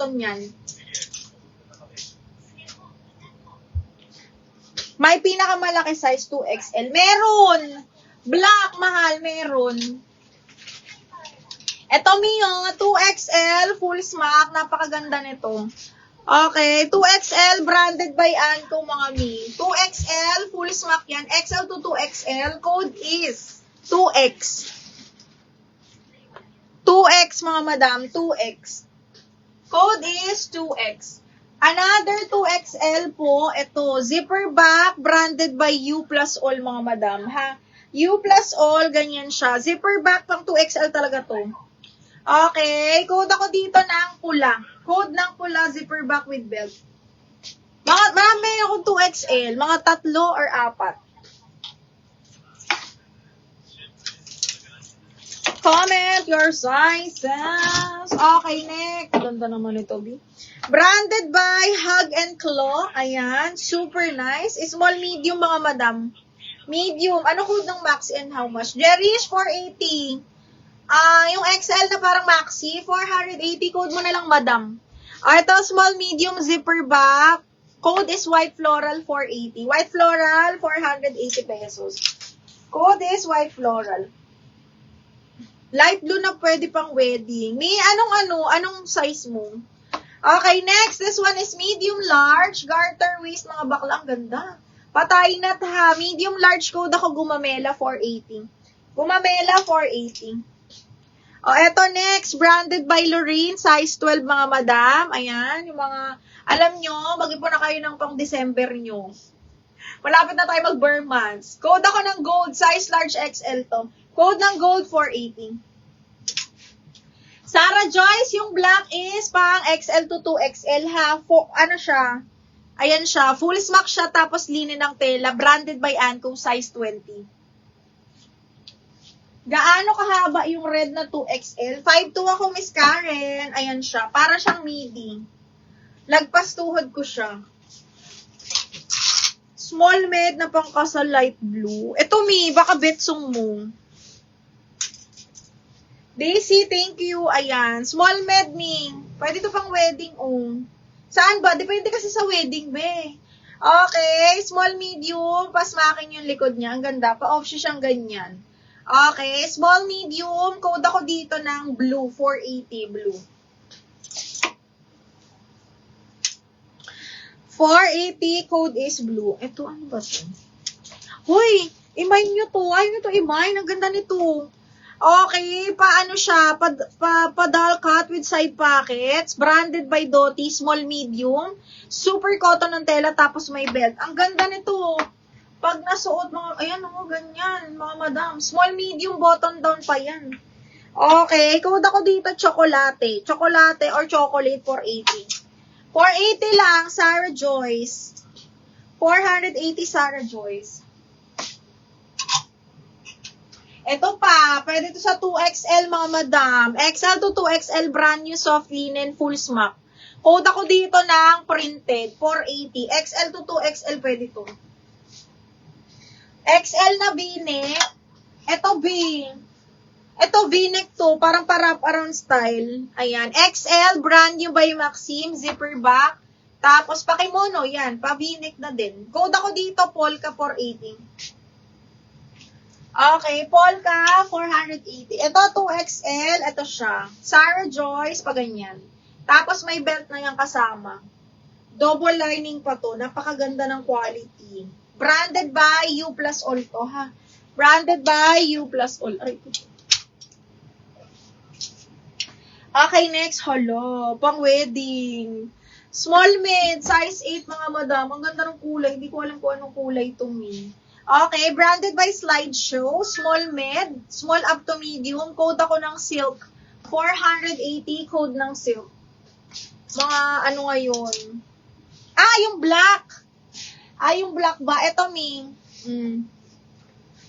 cotton yan. May pinakamalaki size 2XL. Meron! Black, mahal, meron. Ito, Mio, 2XL, full smack. Napakaganda nito. Okay, 2XL, branded by Anko, mga Mi. 2XL, full smack yan. XL to 2XL, code is 2X. 2X, mga madam, 2X. Code is 2X. Another 2XL po, ito, zipper back, branded by U plus all, mga madam, ha? U plus all, ganyan siya. Zipper back, pang 2XL talaga to. Okay, code ako dito ng pula. Code ng pula, zipper back with belt. Marami akong 2XL, mga 3 or 4. Comment your sizes. Okay, next. Ganda naman ito, B. Branded by Hug and Claw. Ayan, super nice. Small, medium, mga madam. Medium. Ano code ng max and how much? Jerish, 480. Yung XL na parang maxi, 480. Code mo na lang, madam. Ito, small, medium, zipper back. Code is white floral, 480. White floral, 480 pesos. Code is white floral. Light blue na pwede pang wedding. May anong size mo? Okay, next. This one is medium large. Garter waist, mga bakla. Ang ganda. Patay na ha. Medium large code ako, Gumamela, 480. Gumamela, 480. Eto next. Branded by Lorraine. Size 12, mga madam. Ayan. Yung mga, alam nyo, mag-ipon na kayo ng pang December nyo. Malapit na tayo mag-burn months. Code ako ng gold. Size large XL to. Code ng gold, 480. Sarah Joyce, yung black is pang XL to 2XL ha. Ano siya? Ayan siya. Full smack siya, tapos linen ng tela. Branded by Anko, size 20. Gaano kahaba yung red na 2XL? 5'2 ako, Miss Karen. Ayan siya. Para siyang midi. Lagpas tuhod ko siya. Small med na pangkasal light blue. Ito, Mi, baka betsong mo. Daisy, thank you. Ayan. Small med, Mi. Pwede ito pang wedding, oh. Saan ba? Depende kasi sa wedding, be. Okay. Small, medium. Pasmakin yung likod niya. Ang ganda. Pa-off siya siyang ganyan. Okay. Small, medium. Code ako dito ng blue. 480 blue. 480. Code is blue. Ito, ano ba ito? Hoy! Imay nyo to. Ayaw nyo to imay. Ang ganda nito. Okay, paano siya? Pa-doll cut with side pockets. Branded by Doty, small, medium. Super cotton ng tela, tapos may belt. Ang ganda nito. Pag nasuot, mga, ayan o, ganyan, mga madam. Small, medium, button down pa yan. Okay, code ako dito, chocolate. Chocolate or chocolate, 480. 480 lang, Sarah Joyce. 480, Sarah Joyce. Ito pa, pwede ito sa 2XL, mga madam. XL to 2XL, brand new soft linen, full smack. Code ako dito ng printed, 480. XL to 2XL, pwede ito. XL na V-neck. Ito V. Ito V-neck to, parang pa-wrap around style. Ayan. XL, brand new by Maxim, zipper back. Tapos, pakimono, yan, pa-V-neck na din. Code ako dito, Polka, 480. Okay, Polka, 480. Ito, 2XL. Ito siya. Sarah Joyce, pa ganyan. Tapos, may belt na yung kasama. Double lining pa to. Napakaganda ng quality. Branded by U plus all to, ha? Branded by U plus all. Aray, okay, next. Hello. Pang wedding. Small mid, size 8, mga madam. Ang ganda ng kulay. Hindi ko alam kung anong kulay ito, Mi. Okay, branded by Slideshow, small med, small up to medium, code ako ng silk, 480, code ng silk. Mga ano ngayon? Yung black. Yung black ba? Ito, Mi.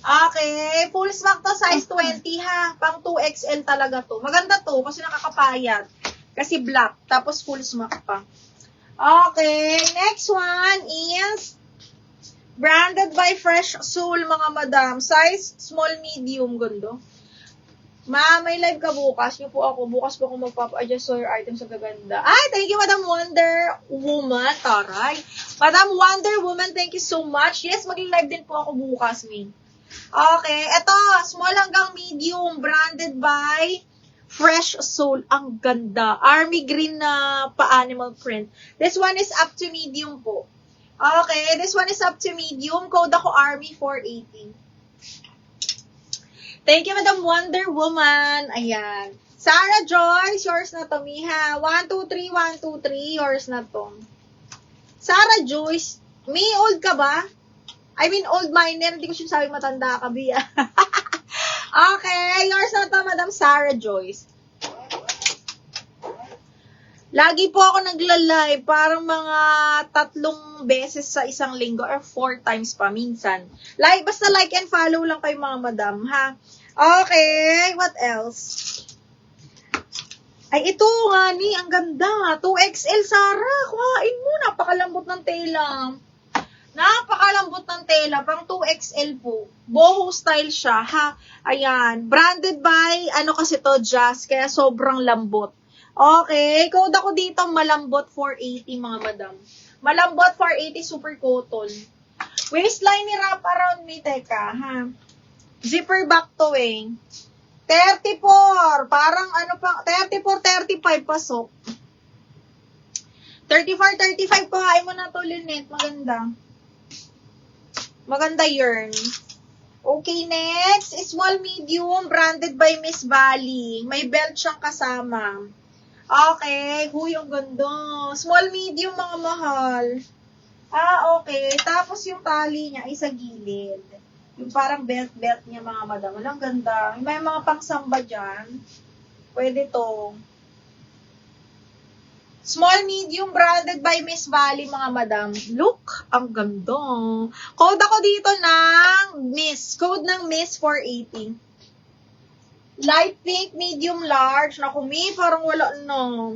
Okay, full smack to, size 20 ha, pang 2XL talaga to. Maganda to, kasi nakakapayat. Kasi black, tapos full smack pa. Okay, next one is branded by Fresh Soul, mga madam. Size small, medium, gundo. Ma'am, may live ka bukas. Niyo po ako. Bukas po ako magpapa-adjust so your items sa gaganda. Ay, thank you, Madam Wonder Woman. Taray. Madam Wonder Woman, thank you so much. Yes, mag-live din po ako bukas, me. Okay, eto, small hanggang medium, branded by Fresh Soul. Ang ganda. Army green na pa-animal print. This one is up to medium po. Okay, this one is up to medium. Code ako Army 480. Thank you, Madam Wonder Woman. Ayan. Sarah Joyce, yours na to, Miha. 1, 2, 3, 1, 2, 3, yours na to. Sarah Joyce, may old ka ba? I mean, old minor. Hindi ko siya sabi matanda ka, Bia. Okay, yours na to, Madam Sarah Joyce. Lagi po ako nagla-live, parang mga 3 beses sa isang linggo or 4 times pa minsan. Like, basta like and follow lang kayo mga madam, ha? Okay, what else? Ay, ito nga ni, ang ganda. 2XL, Sarah. Kuhain mo, napakalambot ng tela. Napakalambot ng tela, pang 2XL po. Boho style siya, ha? Ayan, branded by, ano kasi to, Jazz, kaya sobrang lambot. Okay, code ako dito, malambot 480 mga madam. Malambot 480, super cotton. Waistline ni wrap around me, teka, ha? Zipper back to eh. 34, parang ano pa, 34, 35 pasok. 34, 35, kuhain mo na to, Lynette, maganda. Maganda yarn. Okay, next, small medium, branded by Miss Valley. May belt siyang kasama. Okay. Huy, ang ganda. Small, medium, mga mahal. Okay. Tapos yung tali niya ay sa gilid. Yung parang belt niya, mga madam. Walang ganda. May mga pangsamba dyan. Pwede to. Small, medium, branded by Miss Valley, mga madam. Look, ang ganda. Code ako dito ng Miss. Code ng Miss 480. Light pink, medium, large. Naku, me, parang wala na.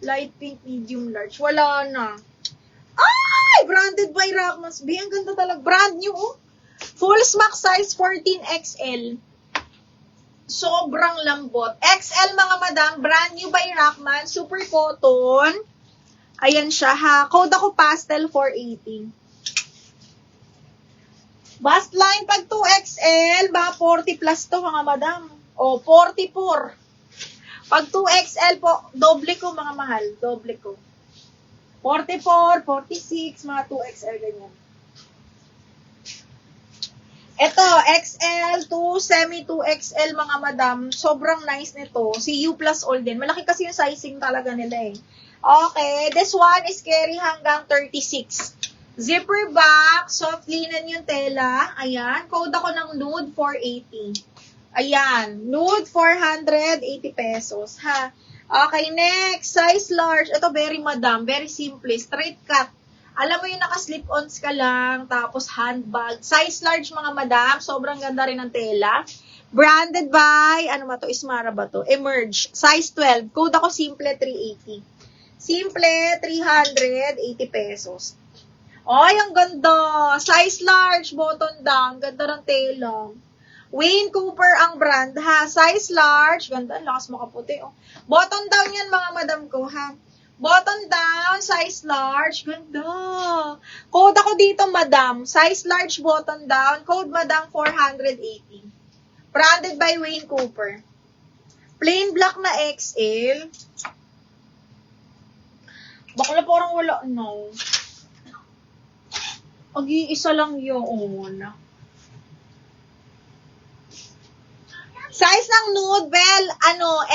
Light pink, medium, large. Wala na. Ay! Branded by Rackman's B. Ang ganda talaga. Brand new, oh. Full smack size, 14XL. Sobrang lambot. XL, mga madam. Brand new by Rackman. Super cotton. Ayan siya, ha. Code ako pastel, 480. Bust line pag 2XL, baka 40 plus to mga madam. O, 44. Pag 2XL po, doble ko mga mahal. Doble ko. 44, 46, mga 2XL ganyan. Ito, XL to semi 2XL mga madam. Sobrang nice nito. Si U plus all din. Malaki kasi yung sizing talaga nila eh. Okay, this one is carry hanggang 36. Zipper back, soft linen yung tela. Ayan, code ako ng nude 480. Ayan, nude 480 pesos, ha. Okay, next, size large. Ito, very madam, very simple, straight cut. Alam mo yung naka-slip-ons ka lang, tapos handbag. Size large, mga madam, sobrang ganda rin ng tela. Branded by, ano ba to, Ismara ba to? Emerge, size 12. Code ako simple 380. Simple 380 pesos. Ay, ang ganda. Size large, button down. Ganda ng tela. Wayne Cooper ang brand, ha. Size large. Ganda, lakas makaputi, oh. Button down yan, mga madam ko, ha. Button down, size large. Ganda. Code ako dito, madam. Size large, button down. Code, madam, 480. Branded by Wayne Cooper. Plain black na XL. Bakla parang wala, no. Mag-iisa lang yun. Size ng nude, well, ano,